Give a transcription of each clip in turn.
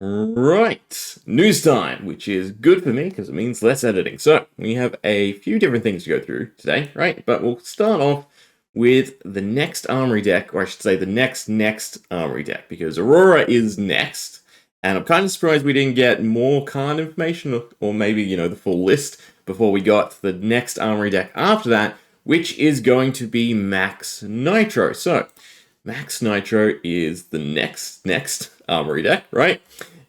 Right, news time, which is good for me because it means less editing. So, we have a few different things to go through today, right? But we'll start off with the next Armory deck, or I should say the next Armory deck, because Aurora is next. And I'm kind of surprised we didn't get more card information, or maybe, the full list before we got the next Armory deck after that, which is going to be Maxx Nitro. So, Maxx Nitro is the next Armory deck, right?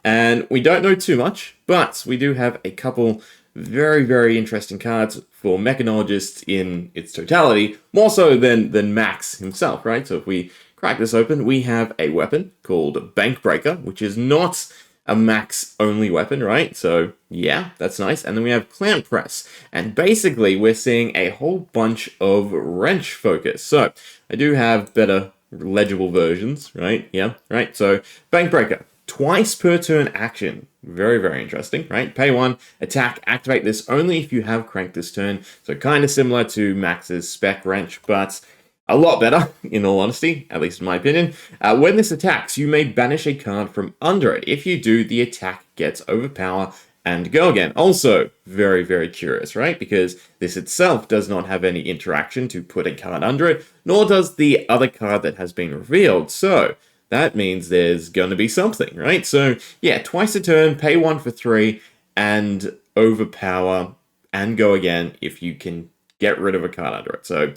And we don't know too much, but we do have a couple very, very interesting cards for Mechanologists in its totality, more so than Maxx himself, right? So if we crack this open, we have a weapon called Bank Breaker, which is not a Maxx-only weapon, right? So, yeah, that's nice. And then we have Clamp Press. And basically, we're seeing a whole bunch of wrench focus. So, I do have better legible versions, right? Yeah, right. So, Bank Breaker. Twice per turn action. Very, very interesting, right? Pay 1, attack, activate this only if you have cranked this turn. So kind of similar to Maxx's Spec Wrench, but a lot better, in all honesty, at least in my opinion. When this attacks, you may banish a card from under it. If you do, the attack gets overpower and go again. Also, very, very curious, right? Because this itself does not have any interaction to put a card under it, nor does the other card that has been revealed. So, that means there's going to be something, right? So, yeah, twice a turn, pay 1 for 3, and overpower and go again if you can get rid of a card under it. So,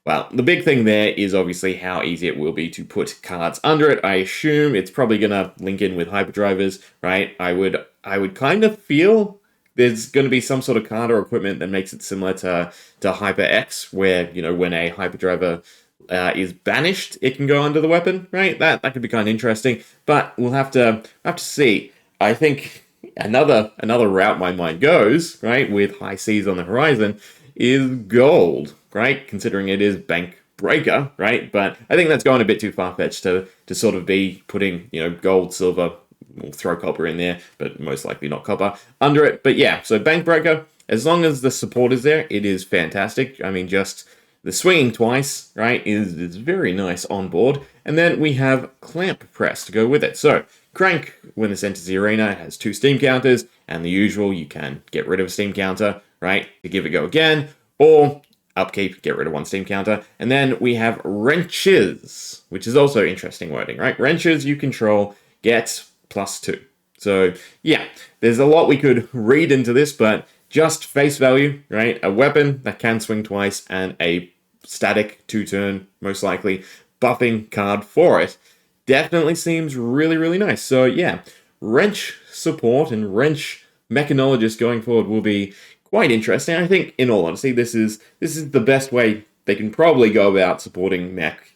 well, the big thing there is obviously how easy it will be to put cards under it. I assume it's probably going to link in with hyperdrivers, right? I would kind of feel there's going to be some sort of card or equipment that makes it similar to Hyper X, where, when a hyperdriver is banished, it can go under the weapon, right? That could be kind of interesting, but we'll have to see. I think another route my mind goes, right, with high seas on the horizon, is gold, right? Considering it is Bank Breaker, right? But I think that's going a bit too far-fetched to sort of be putting, gold, silver, we'll throw copper in there, but most likely not copper, under it. But yeah, so Bank Breaker, as long as the support is there, it is fantastic. I mean, just the swinging twice, right, is very nice on board. And then we have Clamp Press to go with it. So, crank when this enters the arena. It has 2 steam counters, and the usual, you can get rid of a steam counter, right, to give it a go again, or upkeep, get rid of 1 steam counter. And then we have Wrenches, which is also interesting wording, right? Wrenches you control get +2. So, yeah, there's a lot we could read into this, but just face value, right? A weapon that can swing twice and a static 2-turn, most likely, buffing card for it. Definitely seems really, really nice. So yeah, wrench support and wrench mechanologist going forward will be quite interesting. I think, in all honesty, this is the best way they can probably go about supporting mech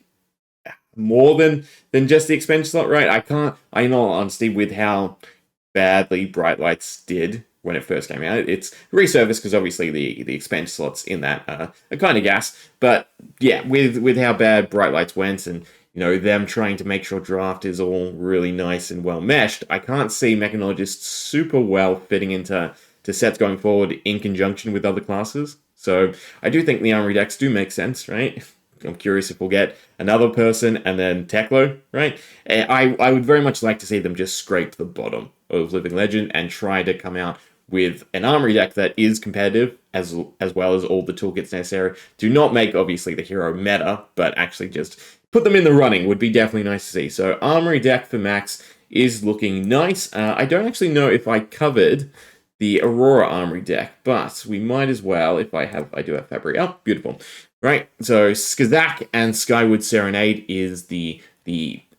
more than just the expense slot, right? In all honesty, with how badly Bright Lights did when it first came out, it's resurfaced because obviously the expense slots in that are kind of gas. But yeah, with how bad Bright Lights went and them trying to make sure draft is all really nice and well meshed, I can't see Mechanologists super well fitting into sets going forward in conjunction with other classes. So I do think the Armory decks do make sense, right? I'm curious if we'll get another person and then Klloo, right? I would very much like to see them just scrape the bottom of Living Legend and try to come out with an Armory deck that is competitive, as well as all the toolkits necessary. Do not make, obviously, the hero meta, but actually just put them in the running would be definitely nice to see. So Armory deck for Maxx is looking nice. I don't actually know if I covered the Aurora Armory deck, but we might as well if I do have Fabry. Oh, beautiful. Right, so Skazak and Skyward Serenade is the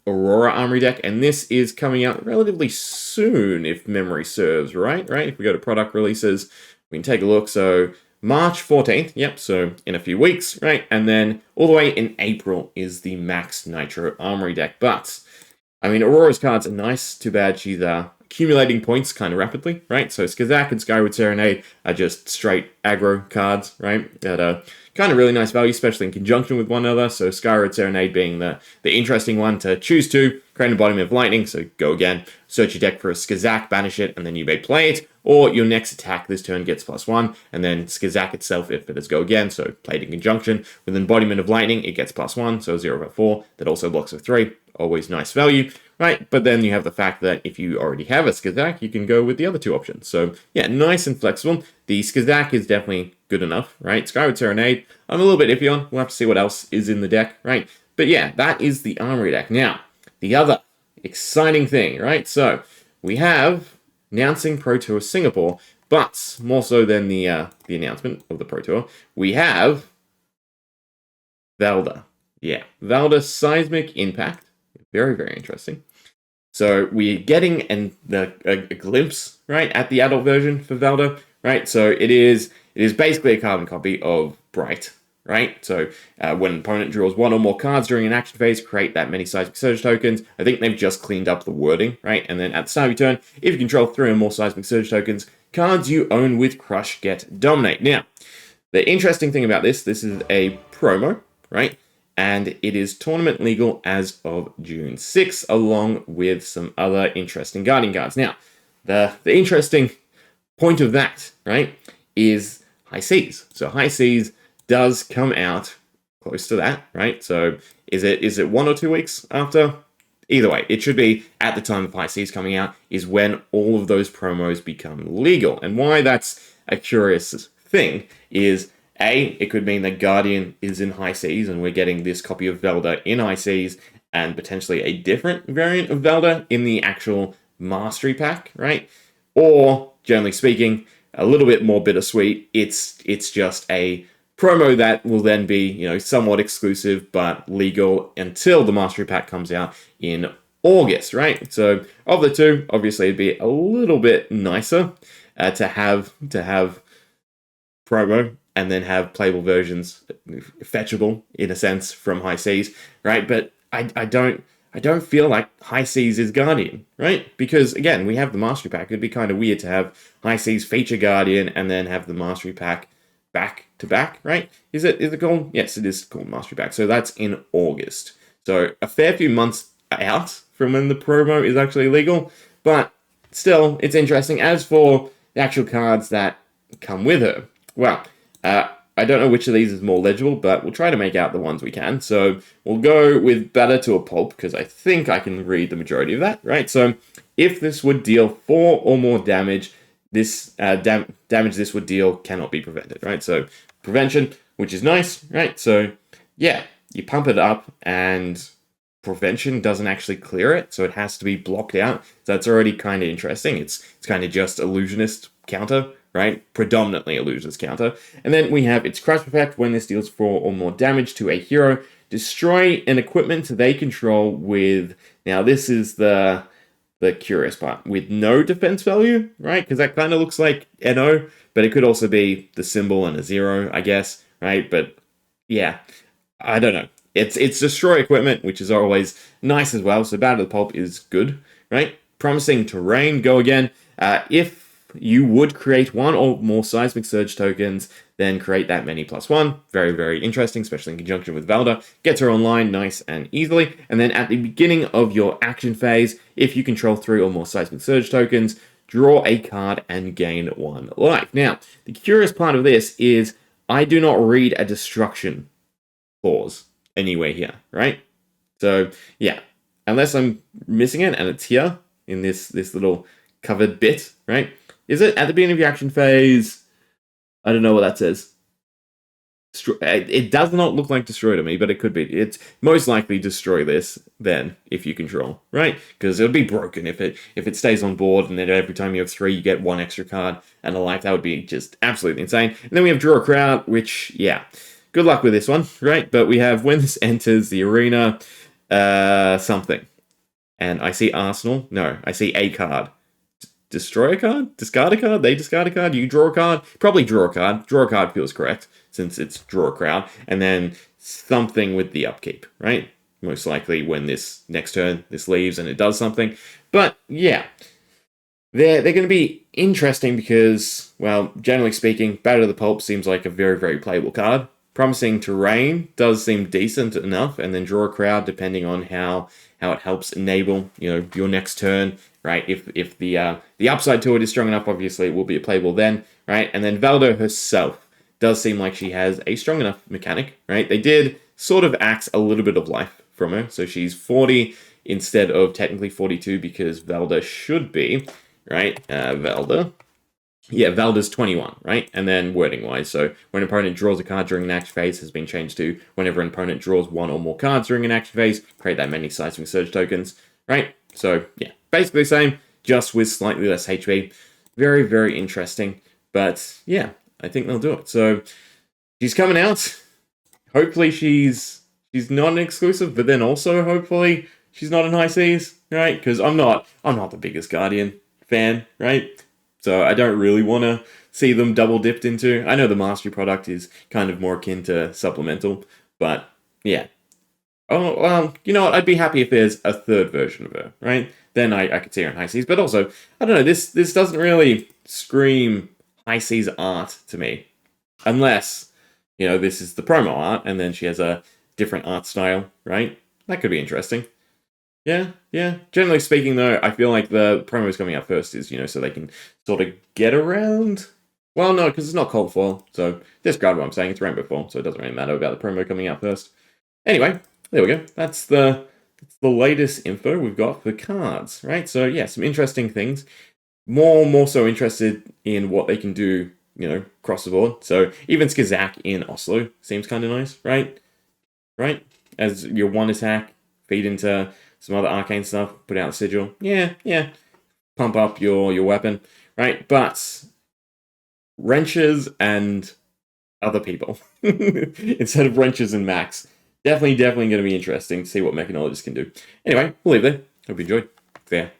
Aurora Armory deck, and this is coming out relatively soon, if memory serves, right? If we go to product releases, we can take a look. So March 14th, yep, so in a few weeks, right? And then all the way in April is the Maxx Nitro Armory deck. But, I mean, Aurora's cards are nice, too bad she's accumulating points kind of rapidly, right? So Skazak and Skyward Serenade are just straight aggro cards, right? That are kind of really nice value, especially in conjunction with one another. So Skyward Serenade being the interesting one to choose to, create an embodiment of lightning, so go again, search your deck for a Skazak, banish it, and then you may play it, or your next attack this turn gets +1, and then Skazak itself, if it is go again, so played in conjunction with embodiment of lightning, it gets +1, so 0/4, that also blocks with 3, always nice value, right? But then you have the fact that if you already have a Skazak, you can go with the other two options. So yeah, nice and flexible. The Skazak is definitely good enough, right? Skyward Serenade, I'm a little bit iffy on. We'll have to see what else is in the deck, right? But yeah, that is the Armory deck. Now, the other exciting thing, right? So we have announcing Pro Tour Singapore, but more so than the announcement of the Pro Tour, we have Valda. Yeah, Valda Seismic Impact. Very, very interesting. So we're getting a glimpse, right, at the adult version for Valda, right? So it is basically a carbon copy of Bright, right? So when an opponent draws one or more cards during an action phase, create that many Seismic Surge tokens. I think they've just cleaned up the wording, right? And then at the start of your turn, if you control 3 or more Seismic Surge tokens, cards you own with Crush get Dominate. Now, the interesting thing about this is a promo, right? And it is tournament legal as of June 6th, along with some other interesting Guardian cards. Now, the interesting point of that, right, is High Seas. So High Seas does come out close to that, right? So is it 1 or 2 weeks after? Either way, it should be at the time of High Seas coming out is when all of those promos become legal. And why that's a curious thing is, A, it could mean that Guardian is in High Seas and we're getting this copy of Valda in High Seas and potentially a different variant of Valda in the actual Mastery pack, right? Or, generally speaking, a little bit more bittersweet, it's just a promo that will then be, somewhat exclusive but legal until the Mastery pack comes out in August, right? So, of the two, obviously it'd be a little bit nicer to have promo and then have playable versions fetchable, in a sense, from High Seas, right? But I don't feel like High Seas is Guardian, right? Because, again, we have the Mastery Pack. It'd be kind of weird to have High Seas feature Guardian and then have the Mastery Pack back to back, right? Is it called? Yes, it is called Mastery Pack. So that's in August. So a fair few months out from when the promo is actually legal. But still, it's interesting. As for the actual cards that come with her, well, I don't know which of these is more legible, but we'll try to make out the ones we can. So we'll go with Batter to a Pulp, because I think I can read the majority of that, right? So if this would deal 4 or more damage, this damage this would deal cannot be prevented, right? So prevention, which is nice, right? So yeah, you pump it up and prevention doesn't actually clear it, so it has to be blocked out. So that's already kind of interesting. It's kind of just illusionist counter, right? Predominantly illusionist counter. And then we have its crush effect. When this deals 4 or more damage to a hero, destroy an equipment they control with, now this is the curious part, with no defense value, right? Because that kind of looks like NO, but it could also be the symbol and a 0, I guess, right? But yeah, I don't know. It's destroy equipment, which is always nice as well. So Battle to the Pulp is good, right? Promising Terrain, go again. If you would create 1 or more Seismic Surge tokens, then create that many +1. Very, very interesting, especially in conjunction with Valda. Gets her online nice and easily. And then at the beginning of your action phase, if you control 3 or more Seismic Surge tokens, draw a card and gain 1 life. Now, the curious part of this is I do not read a destruction clause anywhere here, right? So, yeah, unless I'm missing it and it's here in this little covered bit, right? Is it at the beginning of your action phase? I don't know what that says. It does not look like destroy to me, but it could be. It's most likely destroy this then if you control, right? Because it'll be broken if it stays on board, and then every time you have 3, you get 1 extra card and a life. That would be just absolutely insane. And then we have draw a crowd, which, yeah, good luck with this one, right? But we have when this enters the arena, something. And I see Arsenal. No, I see a card. Destroy a card? Discard a card? They discard a card? You draw a card? Probably draw a card. Draw a card feels correct, since it's draw a crowd. And then something with the upkeep, right? Most likely when this next turn, this leaves and it does something. But yeah, they're going to be interesting because, well, generally speaking, Batter to the Pulp seems like a very, very playable card. Promising Terrain does seem decent enough, and then draw a crowd depending on how it helps enable, your next turn, right? If the upside to it is strong enough, obviously it will be playable then, right? And then Valda herself does seem like she has a strong enough mechanic, right? They did sort of axe a little bit of life from her, so she's 40 instead of technically 42 because Valda should be, right? Valda. Yeah, Valda's 21, right? And then wording-wise, so when an opponent draws a card during an action phase has been changed to whenever an opponent draws one or more cards during an action phase, create that many Seismic Surge tokens, right? So, yeah, basically the same, just with slightly less HP. Very, very interesting. But, yeah, I think they'll do it. So, she's coming out. Hopefully she's not an exclusive, but then also, hopefully, she's not in high seas, right? Because I'm not the biggest Guardian fan, right? So I don't really want to see them double dipped into. I know the Mastery product is kind of more akin to supplemental, but yeah. Oh, well, you know what? I'd be happy if there's a third version of her, right? Then I could see her in high seas. But also, I don't know, this doesn't really scream high seas art to me. Unless, you know, this is the promo art, and then she has a different art style, right? That could be interesting. Yeah. Generally speaking, though, I feel like the promos coming out first is, you know, so they can sort of get around. Well, no, because it's not cold foil, so disregard what I'm saying. It's rainbow foil, so it doesn't really matter about the promo coming out first. Anyway, there we go. That's the latest info we've got for cards, right? So yeah, some interesting things. More so interested in what they can do, you know, across the board. So even Skazak in Oslo seems kind of nice, right? Right? As your one attack, feed into some other arcane stuff, put out the sigil. Yeah. Pump up your weapon, right? But wrenches and other people instead of wrenches and Maxx. Definitely going to be interesting to see what Mechanologists can do. Anyway, we'll leave there. Hope you enjoyed. Fair.